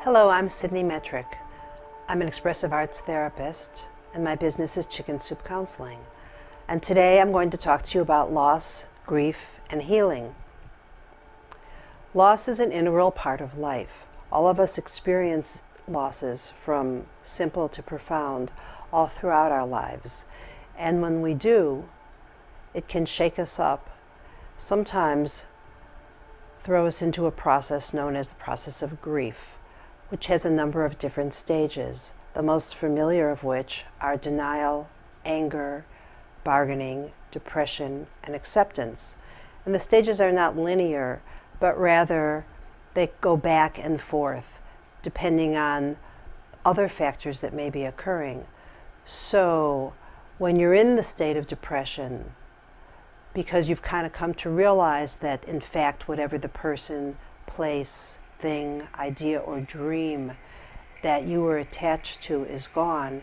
Hello, I'm Sydney Metrick. I'm an expressive arts therapist, and my business is Chicken Soup Counseling. And today I'm going to talk to you about loss, grief, and healing. Loss is an integral part of life. All of us experience losses, from simple to profound, all throughout our lives. And when we do, it can shake us up, sometimes throw us into a process known as the process of grief, which has a number of different stages, the most familiar of which are denial, anger, bargaining, depression, and acceptance. And the stages are not linear, but rather they go back and forth depending on other factors that may be occurring. So when you're in the state of depression, because you've kind of come to realize that in fact whatever the person, place, thing, idea, or dream that you were attached to is gone,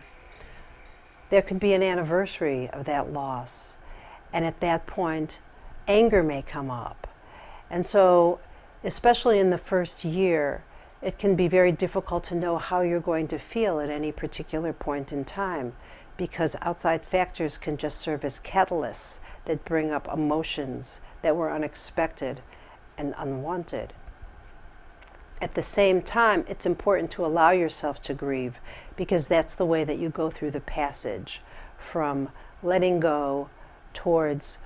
there could be an anniversary of that loss. And at that point, anger may come up. And so, especially in the first year, it can be very difficult to know how you're going to feel at any particular point in time, because outside factors can just serve as catalysts that bring up emotions that were unexpected and unwanted. At the same time, it's important to allow yourself to grieve, because that's the way that you go through the passage from letting go towards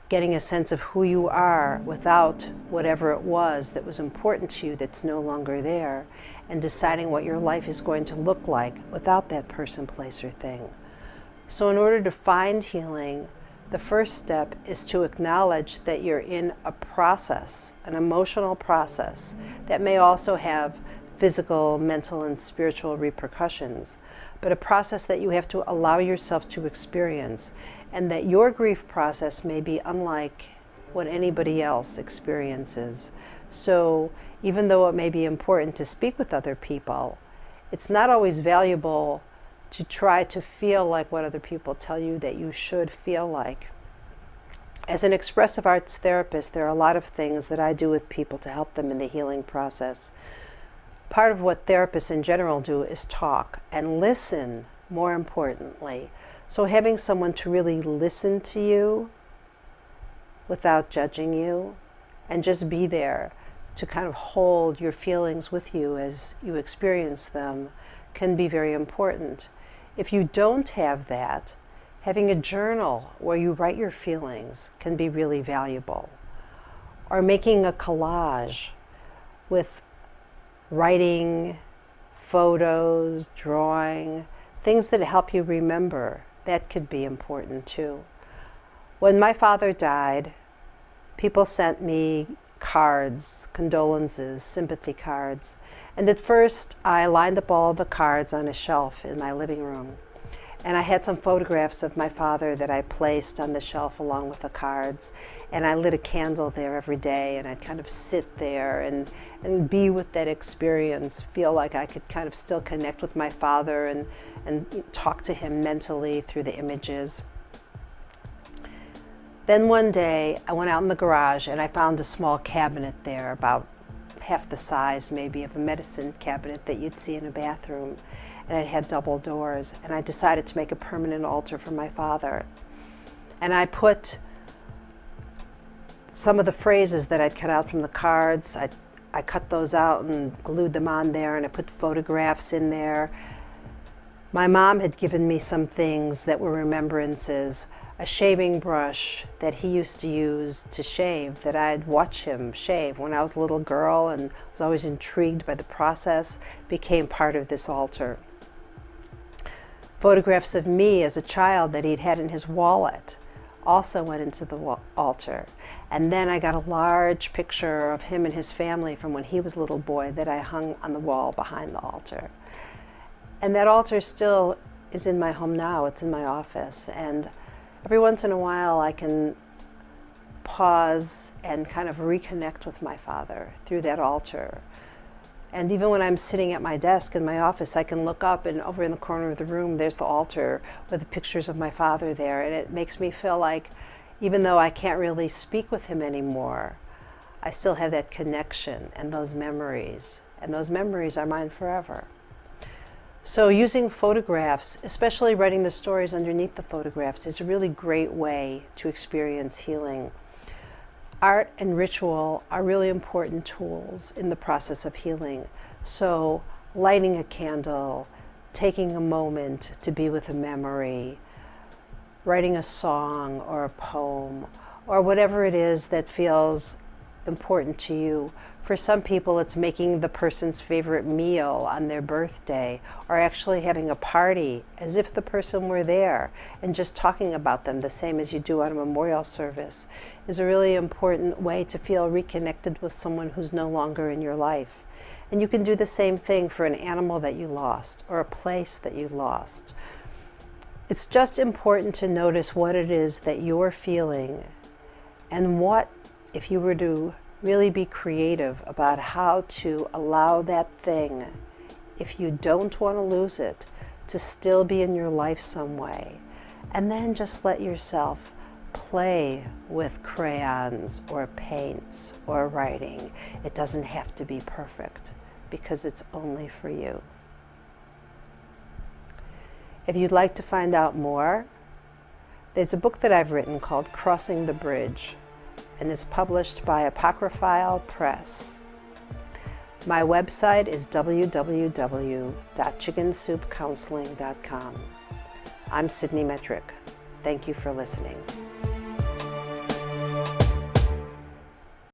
getting a sense of who you are without whatever it was that was important to you that's no longer there, and deciding what your life is going to look like without that person, place, or thing. So in order to find healing, the first step is to acknowledge that you're in a process, an emotional process, that may also have physical, mental, and spiritual repercussions, but a process that you have to allow yourself to experience, and that your grief process may be unlike what anybody else experiences. So even though it may be important to speak with other people, it's not always valuable to try to feel like what other people tell you that you should feel like. As an expressive arts therapist, there are a lot of things that I do with people to help them in the healing process. Part of what therapists in general do is talk and listen, more importantly. So having someone to really listen to you without judging you, and just be there to kind of hold your feelings with you as you experience them, can be very important. If you don't have that, having a journal where you write your feelings can be really valuable. Or making a collage with writing, photos, drawing, things that help you remember, that could be important too. When my father died, people sent me cards, condolences, sympathy cards. And at first, I lined up all the cards on a shelf in my living room. And I had some photographs of my father that I placed on the shelf along with the cards. And I lit a candle there every day, and I'd kind of sit there and be with that experience, feel like I could kind of still connect with my father and talk to him mentally through the images. Then one day, I went out in the garage and I found a small cabinet there, about half the size maybe of a medicine cabinet that you'd see in a bathroom. And it had double doors. And I decided to make a permanent altar for my father. And I put some of the phrases that I'd cut out from the cards, I cut those out and glued them on there, and I put photographs in there. My mom had given me some things that were remembrances. A shaving brush that he used to use to shave, that I'd watch him shave when I was a little girl and was always intrigued by the process, became part of this altar. Photographs of me as a child that he'd had in his wallet also went into the altar. And then I got a large picture of him and his family from when he was a little boy that I hung on the wall behind the altar. And that altar still is in my home now. It's in my office. And every once in a while, I can pause and kind of reconnect with my father through that altar. And even when I'm sitting at my desk in my office, I can look up, and over in the corner of the room, there's the altar with the pictures of my father there. And it makes me feel like, even though I can't really speak with him anymore, I still have that connection and those memories. and those memories are mine forever. So using photographs, especially writing the stories underneath the photographs, is a really great way to experience healing. Art and ritual are really important tools in the process of healing. So lighting a candle, taking a moment to be with a memory, writing a song or a poem, or whatever it is that feels important to you. For some people, it's making the person's favorite meal on their birthday, or actually having a party as if the person were there, and just talking about them the same as you do at a memorial service is a really important way to feel reconnected with someone who's no longer in your life. And you can do the same thing for an animal that you lost, or a place that you lost. It's just important to notice what it is that you're feeling, and what, if you were to really be creative about how to allow that thing, if you don't want to lose it, to still be in your life some way. And then just let yourself play with crayons or paints or writing. It doesn't have to be perfect, because it's only for you. If you'd like to find out more, there's a book that I've written called Crossing the Bridge, and it's published by Apocryphal Press. My website is www.chickensoupcounseling.com. I'm Sydney Metrick. Thank you for listening.